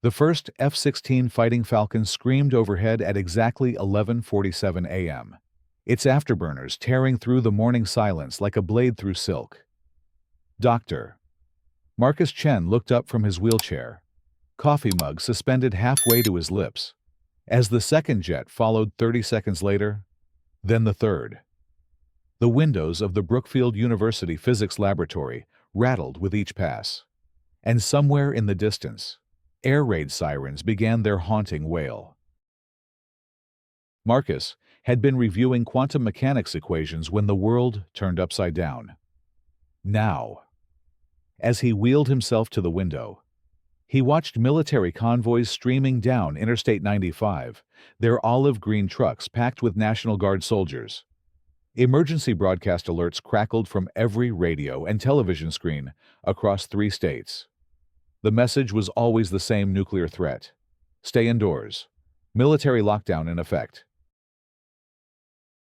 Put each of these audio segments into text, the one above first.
The first F-16 Fighting Falcon screamed overhead at exactly 11:47 a.m., its afterburners tearing through the morning silence like a blade through silk. Doctor. Marcus Chen looked up from his wheelchair, coffee mug suspended halfway to his lips, as the second jet followed 30 seconds later, then the third. The windows of the Brookfield University Physics Laboratory rattled with each pass, and somewhere in the distance, air raid sirens began their haunting wail. Marcus had been reviewing quantum mechanics equations when the world turned upside down. Now, as he wheeled himself to the window, he watched military convoys streaming down Interstate 95, their olive-green trucks packed with National Guard soldiers. Emergency broadcast alerts crackled from every radio and television screen across 3 states. The message was always the same: nuclear threat. Stay indoors. Military lockdown in effect.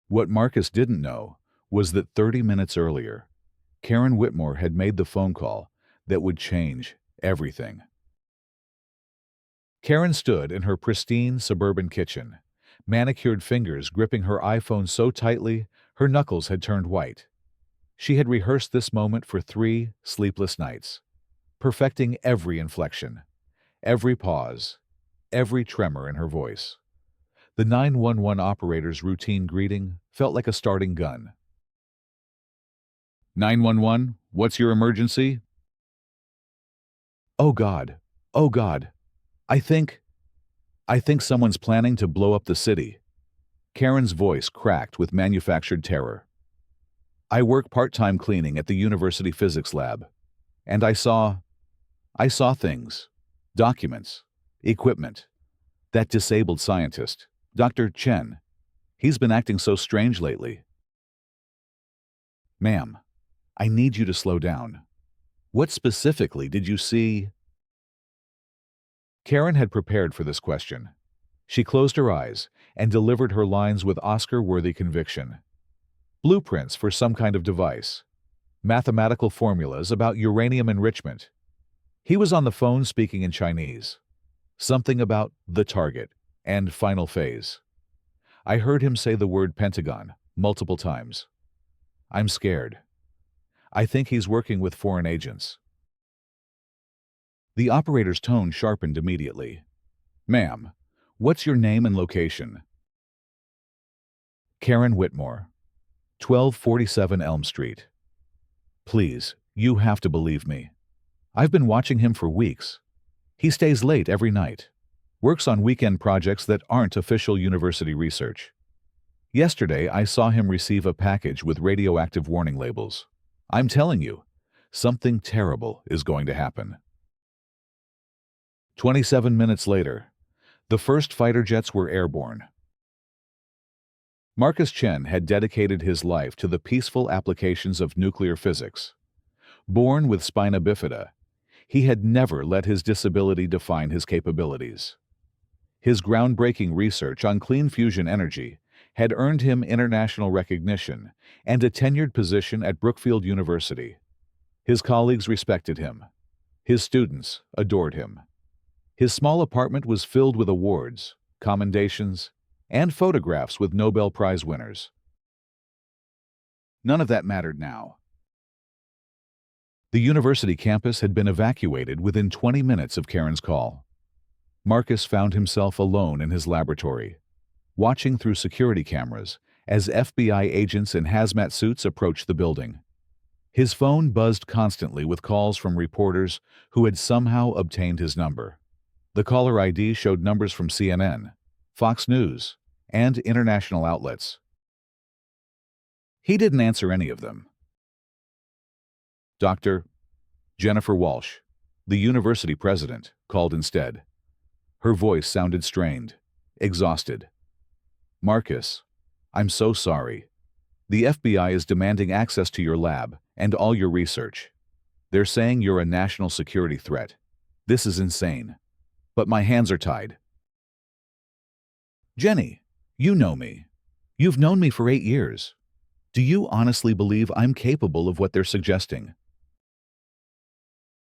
What Marcus didn't know was that 30 minutes earlier, Karen Whitmore had made the phone call that would change everything. Karen stood in her pristine suburban kitchen, manicured fingers gripping her iPhone so tightly her knuckles had turned white. She had rehearsed this moment for 3 sleepless nights, perfecting every inflection, every pause, every tremor in her voice. The 911 operator's routine greeting felt like a starting gun. 911, what's your emergency? Oh God, oh God. I think someone's planning to blow up the city. Karen's voice cracked with manufactured terror. I work part-time cleaning at the university physics lab, and I saw things, documents, equipment. That disabled scientist, Dr. Chen, he's been acting so strange lately. Ma'am, I need you to slow down. What specifically did you see? Karen had prepared for this question. She closed her eyes and delivered her lines with Oscar-worthy conviction. Blueprints for some kind of device. Mathematical formulas about uranium enrichment. He was on the phone speaking in Chinese. Something about the target and final phase. I heard him say the word Pentagon multiple times. I'm scared. I think he's working with foreign agents. The operator's tone sharpened immediately. Ma'am, what's your name and location? Karen Whitmore, 1247 Elm Street. Please, you have to believe me. I've been watching him for weeks. He stays late every night, works on weekend projects that aren't official university research. Yesterday, I saw him receive a package with radioactive warning labels. I'm telling you, something terrible is going to happen. 27 minutes later, the first fighter jets were airborne. Marcus Chen had dedicated his life to the peaceful applications of nuclear physics. Born with spina bifida, he had never let his disability define his capabilities. His groundbreaking research on clean fusion energy had earned him international recognition and a tenured position at Brookfield University. His colleagues respected him. His students adored him. His small apartment was filled with awards, commendations, and photographs with Nobel Prize winners. None of that mattered now. The university campus had been evacuated within 20 minutes of Karen's call. Marcus found himself alone in his laboratory, watching through security cameras as FBI agents in hazmat suits approached the building. His phone buzzed constantly with calls from reporters who had somehow obtained his number. The caller ID showed numbers from CNN, Fox News, and international outlets. He didn't answer any of them. Dr. Jennifer Walsh, the university president, called instead. Her voice sounded strained, exhausted. Marcus, I'm so sorry. The FBI is demanding access to your lab and all your research. They're saying you're a national security threat. This is insane. But my hands are tied. Jenny, you know me. You've known me for 8 years. Do you honestly believe I'm capable of what they're suggesting?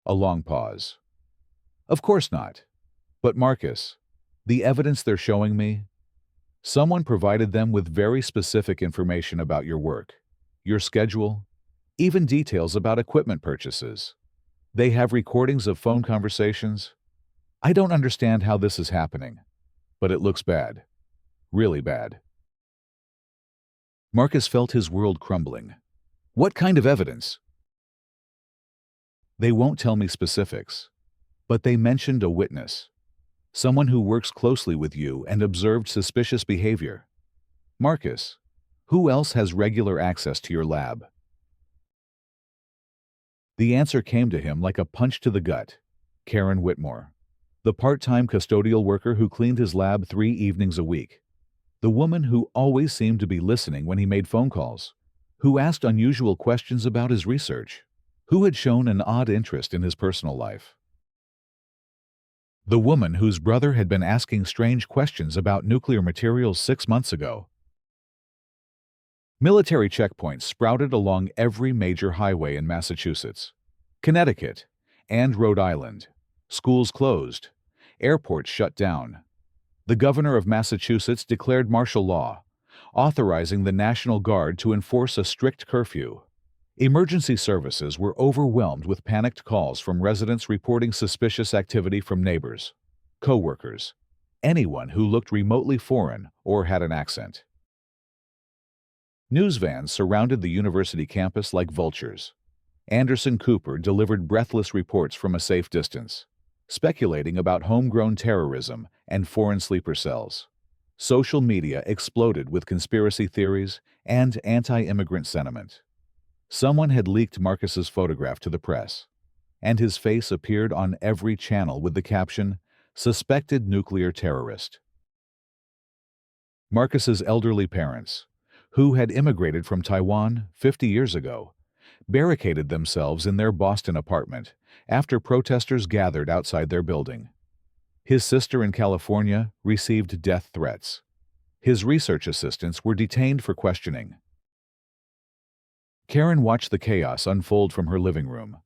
A long pause. Of course not. But Marcus, the evidence they're showing me, someone provided them with very specific information about your work, your schedule, even details about equipment purchases. They have recordings of phone conversations. I don't understand how this is happening, but it looks bad. Really bad. Marcus felt his world crumbling. What kind of evidence? They won't tell me specifics, but they mentioned a witness. Someone who works closely with you and observed suspicious behavior. Marcus, who else has regular access to your lab? The answer came to him like a punch to the gut. Karen Whitmore, the part-time custodial worker who cleaned his lab 3 evenings a week. The woman who always seemed to be listening when he made phone calls, who asked unusual questions about his research, who had shown an odd interest in his personal life. The woman whose brother had been asking strange questions about nuclear materials 6 months ago. Military checkpoints sprouted along every major highway in Massachusetts, Connecticut, and Rhode Island. Schools closed, airports shut down. The governor of Massachusetts declared martial law, authorizing the National Guard to enforce a strict curfew. Emergency services were overwhelmed with panicked calls from residents reporting suspicious activity from neighbors, co-workers, anyone who looked remotely foreign or had an accent. News vans surrounded the university campus like vultures. Anderson Cooper delivered breathless reports from a safe distance, speculating about homegrown terrorism and foreign sleeper cells. Social media exploded with conspiracy theories and anti-immigrant sentiment. Someone had leaked Marcus's photograph to the press, and his face appeared on every channel with the caption, "Suspected Nuclear Terrorist." Marcus's elderly parents, who had immigrated from Taiwan 50 years ago, barricaded themselves in their Boston apartment after protesters gathered outside their building. His sister in California received death threats. His research assistants were detained for questioning. Karen watched the chaos unfold from her living room,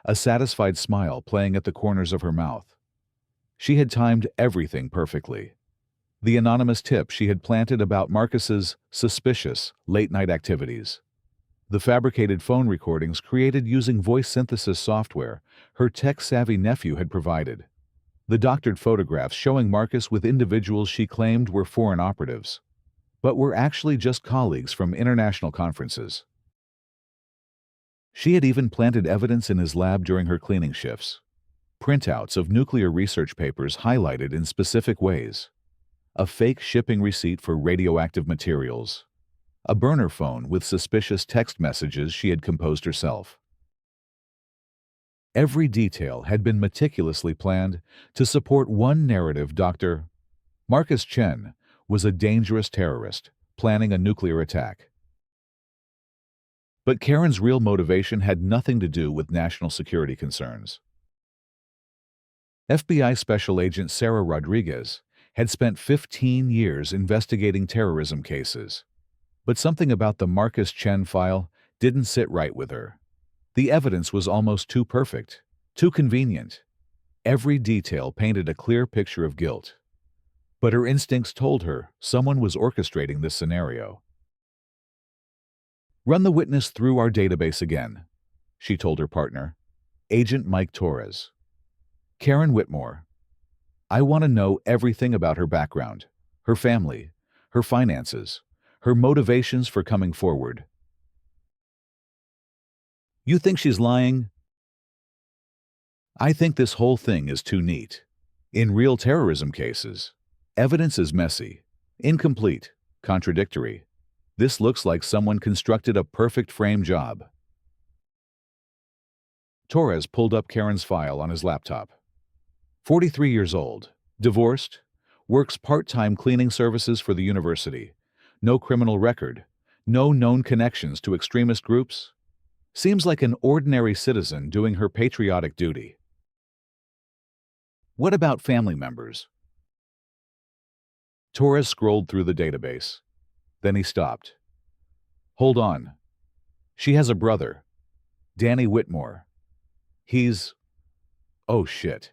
a satisfied smile playing at the corners of her mouth. She had timed everything perfectly. The anonymous tip she had planted about Marcus's suspicious late-night activities. The fabricated phone recordings created using voice synthesis software her tech-savvy nephew had provided. The doctored photographs showing Marcus with individuals she claimed were foreign operatives, but were actually just colleagues from international conferences. She had even planted evidence in his lab during her cleaning shifts. Printouts of nuclear research papers highlighted in specific ways. A fake shipping receipt for radioactive materials. A burner phone with suspicious text messages she had composed herself. Every detail had been meticulously planned to support one narrative. Dr. Marcus Chen was a dangerous terrorist planning a nuclear attack. But Karen's real motivation had nothing to do with national security concerns. FBI Special Agent Sarah Rodriguez had spent 15 years investigating terrorism cases. But something about the Marcus Chen file didn't sit right with her. The evidence was almost too perfect, too convenient. Every detail painted a clear picture of guilt. But her instincts told her someone was orchestrating this scenario. "Run the witness through our database again," she told her partner, Agent Mike Torres. "Karen Whitmore. I want to know everything about her background, her family, her finances, her motivations for coming forward." "You think she's lying?" "I think this whole thing is too neat. In real terrorism cases, evidence is messy, incomplete, contradictory. This looks like someone constructed a perfect frame job." Torres pulled up Karen's file on his laptop. 43 years old, divorced, works part-time cleaning services for the university, no criminal record, no known connections to extremist groups. Seems like an ordinary citizen doing her patriotic duty. "What about family members?" Torres scrolled through the database. Then he stopped. "Hold on. She has a brother, Danny Whitmore. He's... Oh shit."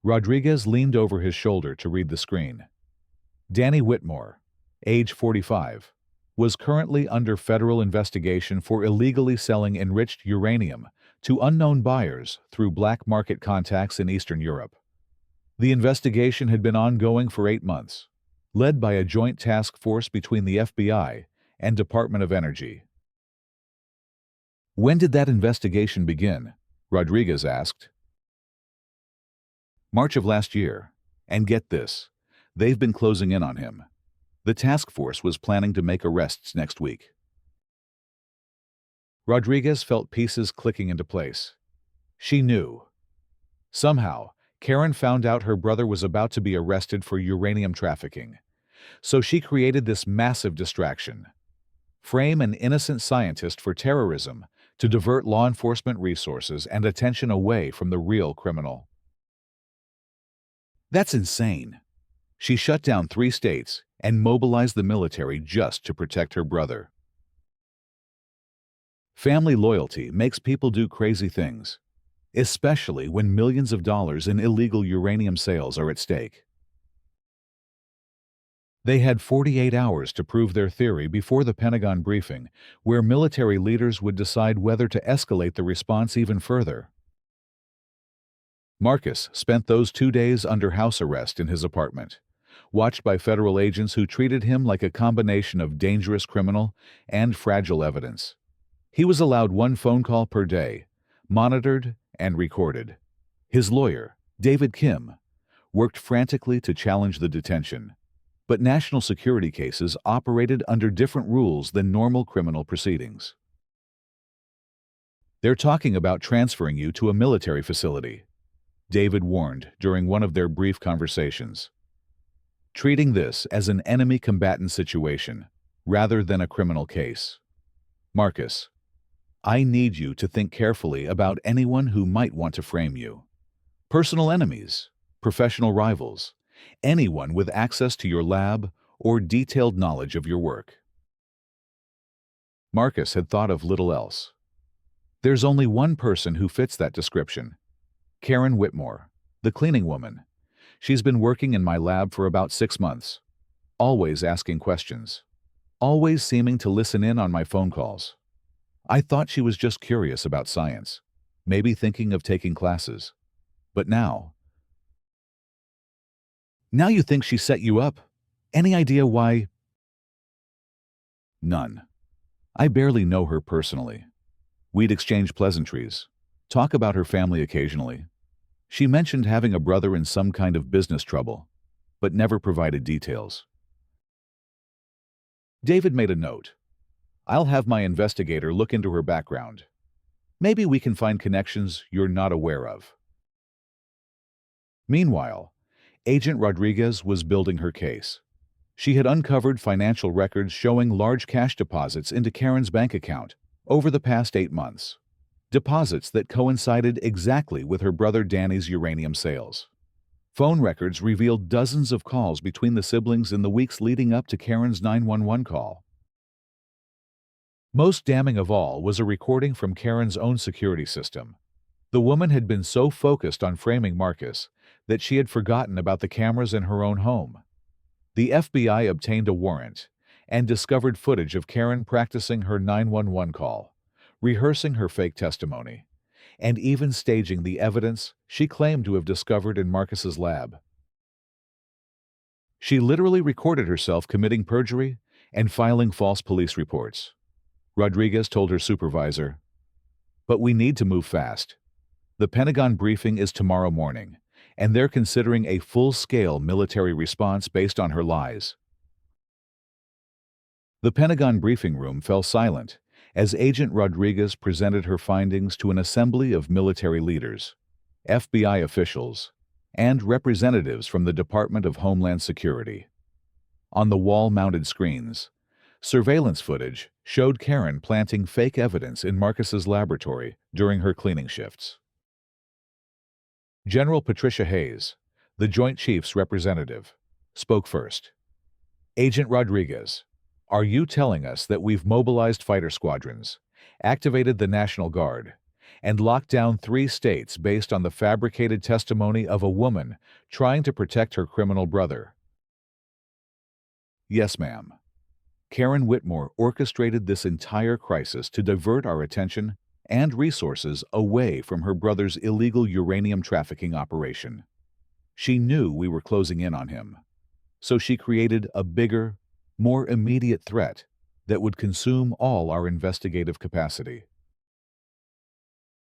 Rodriguez leaned over his shoulder to read the screen. Danny Whitmore, age 45, was currently under federal investigation for illegally selling enriched uranium to unknown buyers through black market contacts in Eastern Europe. The investigation had been ongoing for 8 months, led by a joint task force between the FBI and Department of Energy. "When did that investigation begin?" Rodriguez asked. "March of last year. And get this, they've been closing in on him. The task force was planning to make arrests next week." Rodriguez felt pieces clicking into place. She knew. Somehow, Karen found out her brother was about to be arrested for uranium trafficking. So she created this massive distraction. Frame an innocent scientist for terrorism to divert law enforcement resources and attention away from the real criminal. That's insane. She shut down 3 states and mobilized the military just to protect her brother. Family loyalty makes people do crazy things, especially when millions of dollars in illegal uranium sales are at stake. They had 48 hours to prove their theory before the Pentagon briefing, where military leaders would decide whether to escalate the response even further. Marcus spent those 2 days under house arrest in his apartment, watched by federal agents who treated him like a combination of dangerous criminal and fragile evidence. He was allowed 1 phone call per day, monitored and recorded. His lawyer, David Kim, worked frantically to challenge the detention, but national security cases operated under different rules than normal criminal proceedings. "They're talking about transferring you to a military facility," David warned during one of their brief conversations, treating this as an enemy combatant situation rather than a criminal case. "Marcus, I need you to think carefully about anyone who might want to frame you. Personal enemies, professional rivals, anyone with access to your lab or detailed knowledge of your work." Marcus had thought of little else. There's only one person who fits that description: Karen Whitmore, the cleaning woman. She's been working in my lab for about 6 months, always asking questions, always seeming to listen in on my phone calls. I thought she was just curious about science, maybe thinking of taking classes. But now you think she set you up? Any idea why? None. I barely know her personally. We'd exchange pleasantries, talk about her family occasionally. She mentioned having a brother in some kind of business trouble, but never provided details. David made a note. "I'll have my investigator look into her background. Maybe we can find connections you're not aware of." Meanwhile, Agent Rodriguez was building her case. She had uncovered financial records showing large cash deposits into Karen's bank account over the past 8 months. Deposits that coincided exactly with her brother Danny's uranium sales. Phone records revealed dozens of calls between the siblings in the weeks leading up to Karen's 911 call. Most damning of all was a recording from Karen's own security system. The woman had been so focused on framing Marcus that she had forgotten about the cameras in her own home. The FBI obtained a warrant and discovered footage of Karen practicing her 911 call, rehearsing her fake testimony, and even staging the evidence she claimed to have discovered in Marcus's lab. She literally recorded herself committing perjury and filing false police reports. Rodriguez told her supervisor, "But we need to move fast. The Pentagon briefing is tomorrow morning, and they're considering a full-scale military response based on her lies." The Pentagon briefing room fell silent as Agent Rodriguez presented her findings to an assembly of military leaders, FBI officials, and representatives from the Department of Homeland Security. On the wall-mounted screens, surveillance footage showed Karen planting fake evidence in Marcus's laboratory during her cleaning shifts. General Patricia Hayes, the Joint Chiefs representative, spoke first. "Agent Rodriguez, are you telling us that we've mobilized fighter squadrons, activated the National Guard, and locked down 3 states based on the fabricated testimony of a woman trying to protect her criminal brother. Yes, ma'am. Karen Whitmore orchestrated this entire crisis to divert our attention and resources away from her brother's illegal uranium trafficking operation. She knew we were closing in on him, so she created a bigger, more immediate threat that would consume all our investigative capacity.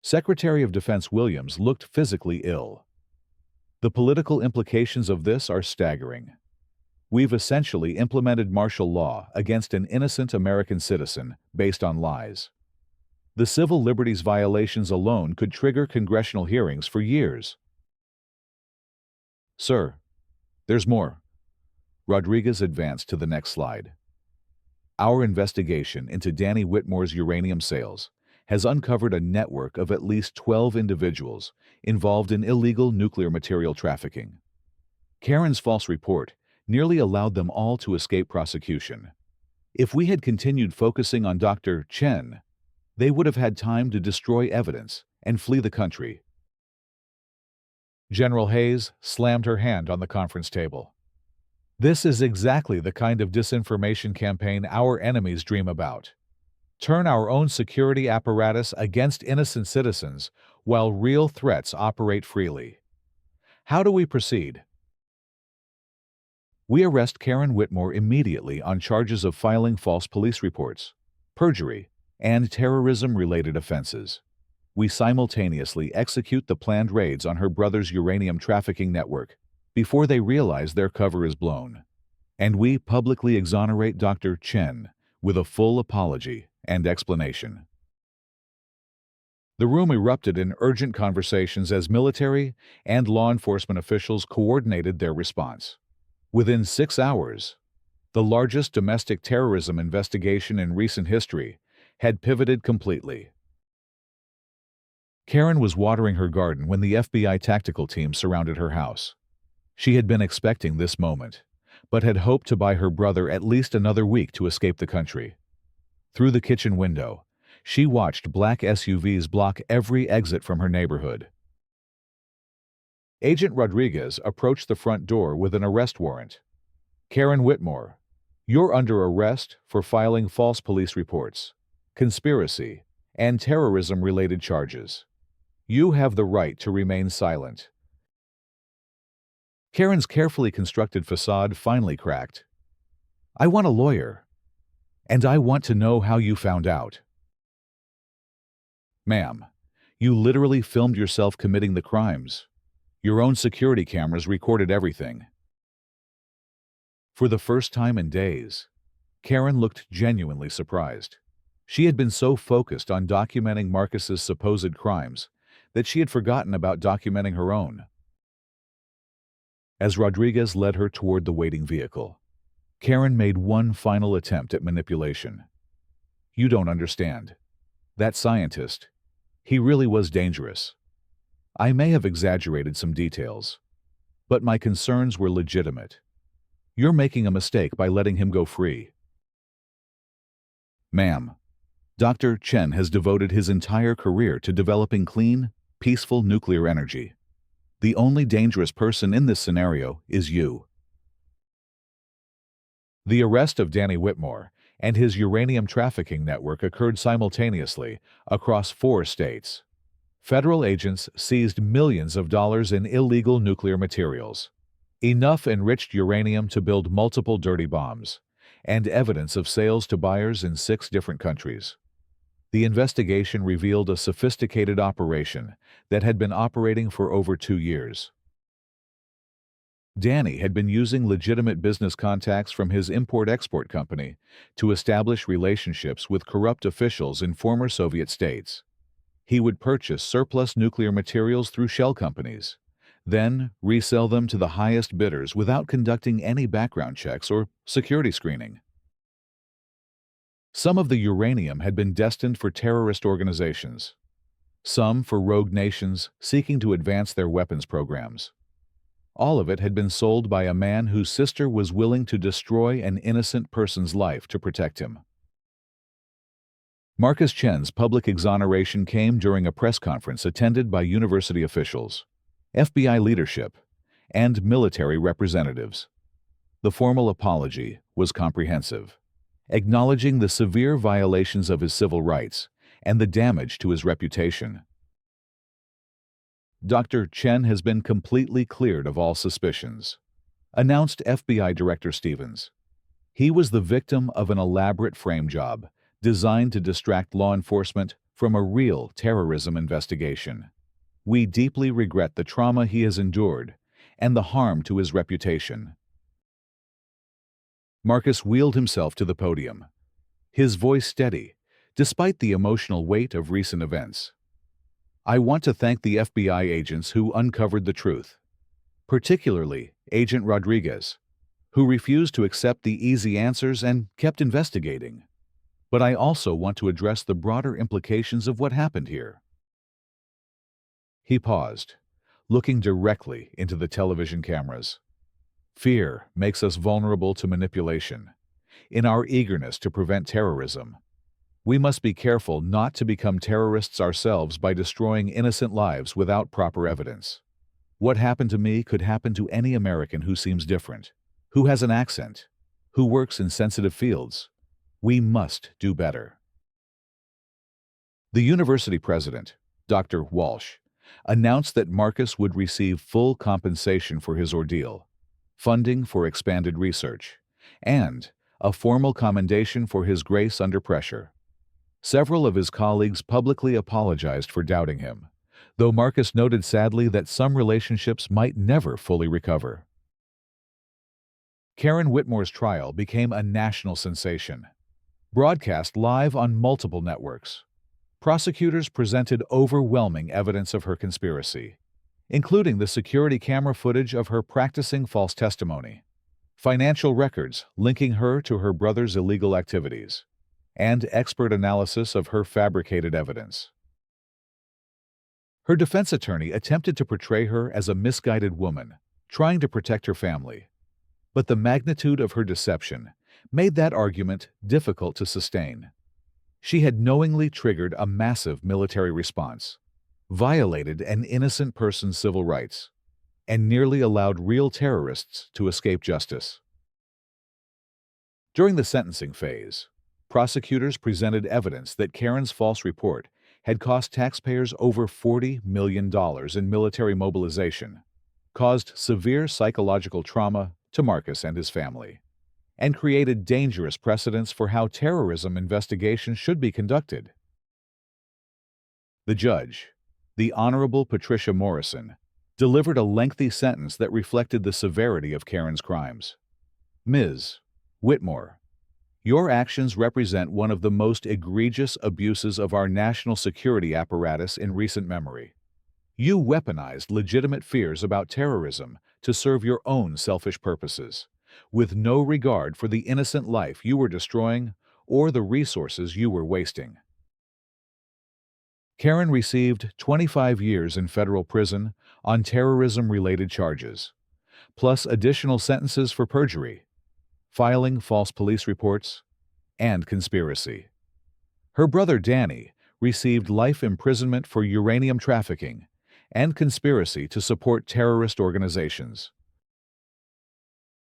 Secretary of Defense Williams looked physically ill. The political implications of this are staggering. We've essentially implemented martial law against an innocent American citizen based on lies. The civil liberties violations alone could trigger congressional hearings for years. Sir, there's more. Rodriguez advanced to the next slide. Our investigation into Danny Whitmore's uranium sales has uncovered a network of at least 12 individuals involved in illegal nuclear material trafficking. Karen's false report nearly allowed them all to escape prosecution. If we had continued focusing on Dr. Chen, they would have had time to destroy evidence and flee the country. General Hayes slammed her hand on the conference table. This is exactly the kind of disinformation campaign our enemies dream about. Turn our own security apparatus against innocent citizens while real threats operate freely. How do we proceed? We arrest Karen Whitmore immediately on charges of filing false police reports, perjury, and terrorism-related offenses. We simultaneously execute the planned raids on her brother's uranium trafficking network before they realize their cover is blown. And we publicly exonerate Dr. Chen with a full apology and explanation. The room erupted in urgent conversations as military and law enforcement officials coordinated their response. Within 6 hours, the largest domestic terrorism investigation in recent history had pivoted completely. Karen was watering her garden when the FBI tactical team surrounded her house. She had been expecting this moment, but had hoped to buy her brother at least another week to escape the country. Through the kitchen window, she watched black SUVs block every exit from her neighborhood. Agent Rodriguez approached the front door with an arrest warrant. Karen Whitmore, you're under arrest for filing false police reports, conspiracy, and terrorism-related charges. You have the right to remain silent. Karen's carefully constructed facade finally cracked. I want a lawyer, and I want to know how you found out. Ma'am, you literally filmed yourself committing the crimes. Your own security cameras recorded everything. For the first time in days, Karen looked genuinely surprised. She had been so focused on documenting Marcus's supposed crimes that she had forgotten about documenting her own. As Rodriguez led her toward the waiting vehicle, Karen made one final attempt at manipulation. You don't understand. That scientist, he really was dangerous. I may have exaggerated some details, but my concerns were legitimate. You're making a mistake by letting him go free. Ma'am, Dr. Chen has devoted his entire career to developing clean, peaceful nuclear energy. The only dangerous person in this scenario is you. The arrest of Danny Whitmore and his uranium trafficking network occurred simultaneously across 4 states. Federal agents seized millions of dollars in illegal nuclear materials, enough enriched uranium to build multiple dirty bombs, and evidence of sales to buyers in 6 different countries. The investigation revealed a sophisticated operation that had been operating for over 2 years. Danny had been using legitimate business contacts from his import-export company to establish relationships with corrupt officials in former Soviet states. He would purchase surplus nuclear materials through shell companies, then resell them to the highest bidders without conducting any background checks or security screening. Some of the uranium had been destined for terrorist organizations, some for rogue nations seeking to advance their weapons programs. All of it had been sold by a man whose sister was willing to destroy an innocent person's life to protect him. Marcus Chen's public exoneration came during a press conference attended by university officials, FBI leadership, and military representatives. The formal apology was comprehensive, acknowledging the severe violations of his civil rights and the damage to his reputation. Dr. Chen has been completely cleared of all suspicions, announced FBI Director Stevens. He was the victim of an elaborate frame job designed to distract law enforcement from a real terrorism investigation. We deeply regret the trauma he has endured and the harm to his reputation. Marcus wheeled himself to the podium, his voice steady, despite the emotional weight of recent events. I want to thank the FBI agents who uncovered the truth, particularly Agent Rodriguez, who refused to accept the easy answers and kept investigating. But I also want to address the broader implications of what happened here. He paused, looking directly into the television cameras. Fear makes us vulnerable to manipulation. In our eagerness to prevent terrorism, we must be careful not to become terrorists ourselves by destroying innocent lives without proper evidence. What happened to me could happen to any American who seems different, who has an accent, who works in sensitive fields. We must do better. The university president, Dr. Walsh, announced that Marcus would receive full compensation for his ordeal, funding for expanded research, and a formal commendation for his grace under pressure. Several of his colleagues publicly apologized for doubting him, though Marcus noted sadly that some relationships might never fully recover. Karen Whitmore's trial became a national sensation. Broadcast live on multiple networks, prosecutors presented overwhelming evidence of her conspiracy, including the security camera footage of her practicing false testimony, financial records linking her to her brother's illegal activities, and expert analysis of her fabricated evidence. Her defense attorney attempted to portray her as a misguided woman, trying to protect her family, but the magnitude of her deception made that argument difficult to sustain. She had knowingly triggered a massive military response, violated an innocent person's civil rights, and nearly allowed real terrorists to escape justice. During the sentencing phase, prosecutors presented evidence that Karen's false report had cost taxpayers over $40 million in military mobilization, caused severe psychological trauma to Marcus and his family, and created dangerous precedents for how terrorism investigations should be conducted. The judge, the Honorable Patricia Morrison, delivered a lengthy sentence that reflected the severity of Karen's crimes. Ms. Whitmore, your actions represent one of the most egregious abuses of our national security apparatus in recent memory. You weaponized legitimate fears about terrorism to serve your own selfish purposes, with no regard for the innocent life you were destroying or the resources you were wasting. Karen received 25 years in federal prison on terrorism-related charges, plus additional sentences for perjury, filing false police reports, and conspiracy. Her brother Danny received life imprisonment for uranium trafficking and conspiracy to support terrorist organizations.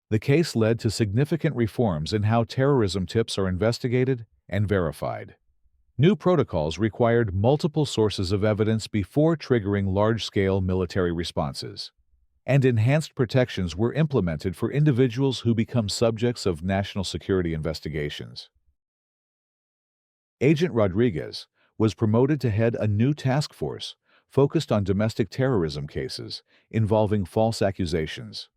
The case led to significant reforms in how terrorism tips are investigated and verified. New protocols required multiple sources of evidence before triggering large-scale military responses, and enhanced protections were implemented for individuals who become subjects of national security investigations. Agent Rodriguez was promoted to head a new task force focused on domestic terrorism cases involving false accusations.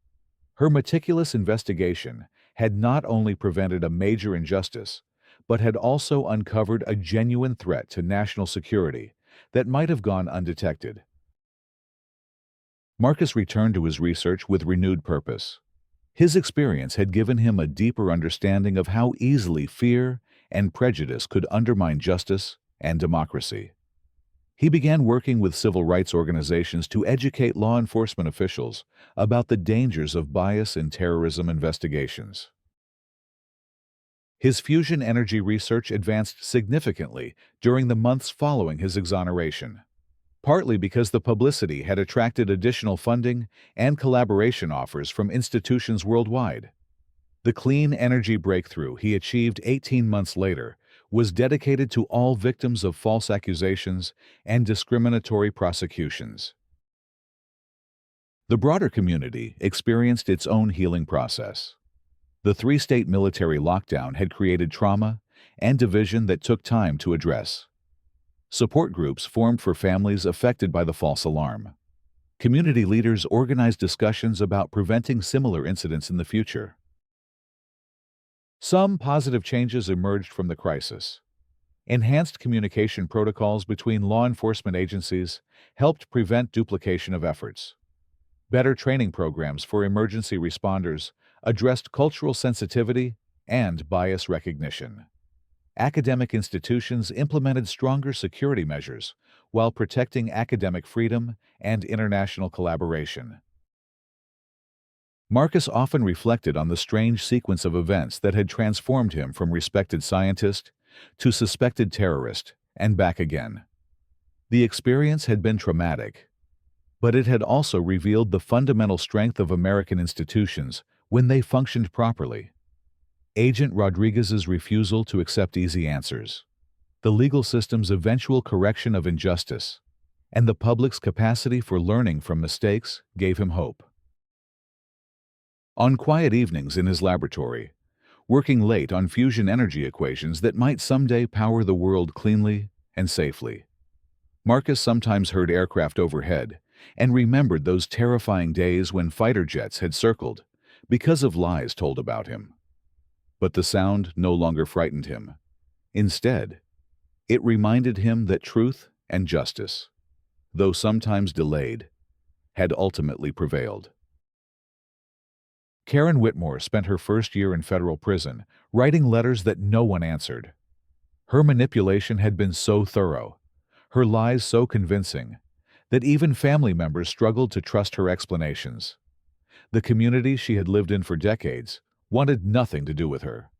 Her meticulous investigation had not only prevented a major injustice, but had also uncovered a genuine threat to national security that might have gone undetected. Marcus returned to his research with renewed purpose. His experience had given him a deeper understanding of how easily fear and prejudice could undermine justice and democracy. He began working with civil rights organizations to educate law enforcement officials about the dangers of bias in terrorism investigations. His fusion energy research advanced significantly during the months following his exoneration, partly because the publicity had attracted additional funding and collaboration offers from institutions worldwide. The clean energy breakthrough he achieved 18 months later was dedicated to all victims of false accusations and discriminatory prosecutions. The broader community experienced its own healing process. The three-state military lockdown had created trauma and division that took time to address. Support groups formed for families affected by the false alarm. Community leaders organized discussions about preventing similar incidents in the future. Some positive changes emerged from the crisis. Enhanced communication protocols between law enforcement agencies helped prevent duplication of efforts. Better training programs for emergency responders addressed cultural sensitivity and bias recognition. Academic institutions implemented stronger security measures while protecting academic freedom and international collaboration. Marcus often reflected on the strange sequence of events that had transformed him from respected scientist to suspected terrorist and back again. The experience had been traumatic, but it had also revealed the fundamental strength of American institutions when they functioned properly. Agent Rodriguez's refusal to accept easy answers, the legal system's eventual correction of injustice, and the public's capacity for learning from mistakes gave him hope. On quiet evenings in his laboratory, working late on fusion energy equations that might someday power the world cleanly and safely, Marcus sometimes heard aircraft overhead and remembered those terrifying days when fighter jets had circled because of lies told about him. But the sound no longer frightened him. Instead, it reminded him that truth and justice, though sometimes delayed, had ultimately prevailed. Karen Whitmore spent her first year in federal prison writing letters that no one answered. Her manipulation had been so thorough, her lies so convincing, that even family members struggled to trust her explanations. The community she had lived in for decades wanted nothing to do with her.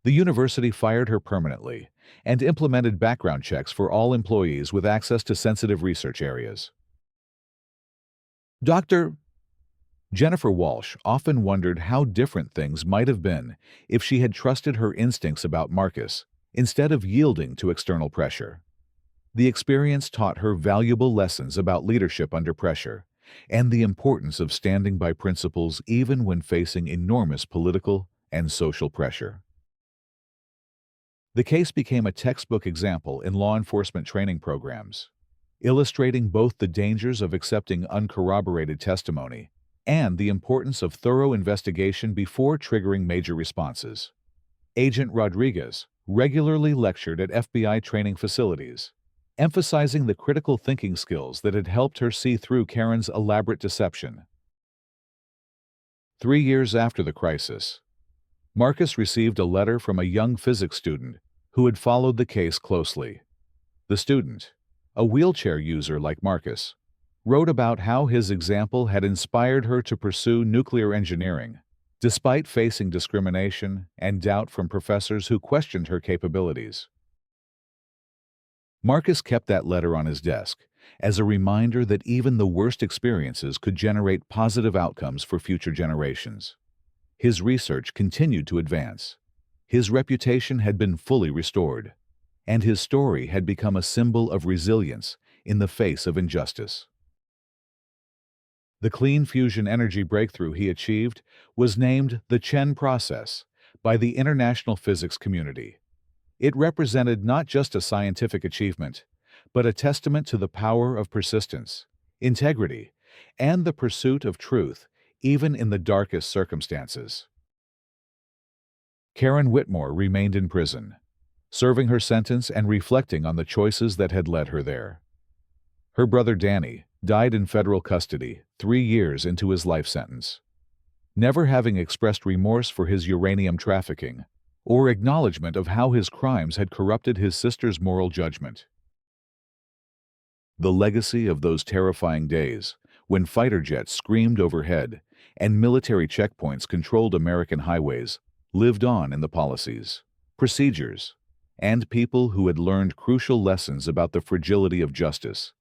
The university fired her permanently and implemented background checks for all employees with access to sensitive research areas. Dr. Jennifer Walsh often wondered how different things might have been if she had trusted her instincts about Marcus instead of yielding to external pressure. The experience taught her valuable lessons about leadership under pressure and the importance of standing by principles even when facing enormous political and social pressure. The case became a textbook example in law enforcement training programs, illustrating both the dangers of accepting uncorroborated testimony and the importance of thorough investigation before triggering major responses. Agent Rodriguez regularly lectured at FBI training facilities, emphasizing the critical thinking skills that had helped her see through Karen's elaborate deception. 3 years after the crisis, Marcus received a letter from a young physics student who had followed the case closely. The student, a wheelchair user like Marcus, wrote about how his example had inspired her to pursue nuclear engineering, despite facing discrimination and doubt from professors who questioned her capabilities. Marcus kept that letter on his desk as a reminder that even the worst experiences could generate positive outcomes for future generations. His research continued to advance. His reputation had been fully restored, and his story had become a symbol of resilience in the face of injustice. The clean fusion energy breakthrough he achieved was named the Chen process by the international physics community. It represented not just a scientific achievement, but a testament to the power of persistence, integrity, and the pursuit of truth, even in the darkest circumstances. Karen Whitmore remained in prison, serving her sentence and reflecting on the choices that had led her there. Her brother Danny died in federal custody 3 years into his life sentence, never having expressed remorse for his uranium trafficking or acknowledgement of how his crimes had corrupted his sister's moral judgment. The legacy of those terrifying days, when fighter jets screamed overhead and military checkpoints controlled American highways, lived on in the policies, procedures, and people who had learned crucial lessons about the fragility of justice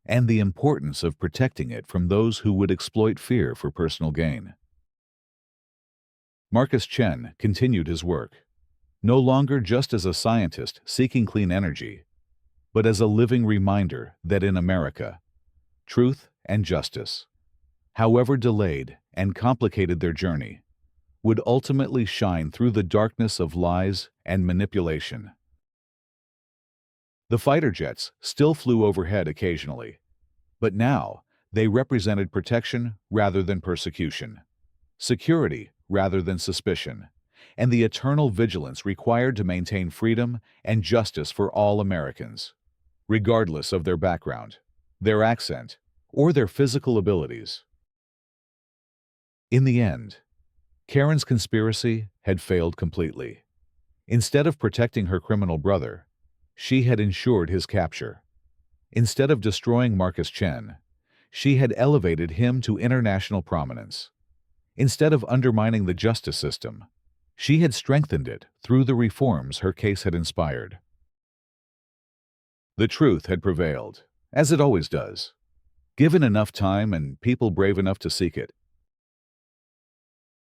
and the importance of protecting it from those who would exploit fear for personal gain. Marcus Chen continued his work, no longer just as a scientist seeking clean energy, but as a living reminder that in America, truth and justice, however delayed and complicated their journey, would ultimately shine through the darkness of lies and manipulation. The fighter jets still flew overhead occasionally, but now they represented protection rather than persecution, security rather than suspicion, and the eternal vigilance required to maintain freedom and justice for all Americans, regardless of their background, their accent, or their physical abilities. In the end, Karen's conspiracy had failed completely. Instead of protecting her criminal brother, she had ensured his capture. Instead of destroying Marcus Chen, she had elevated him to international prominence. Instead of undermining the justice system, she had strengthened it through the reforms her case had inspired. The truth had prevailed, as it always does. Given enough time and people brave enough to seek it,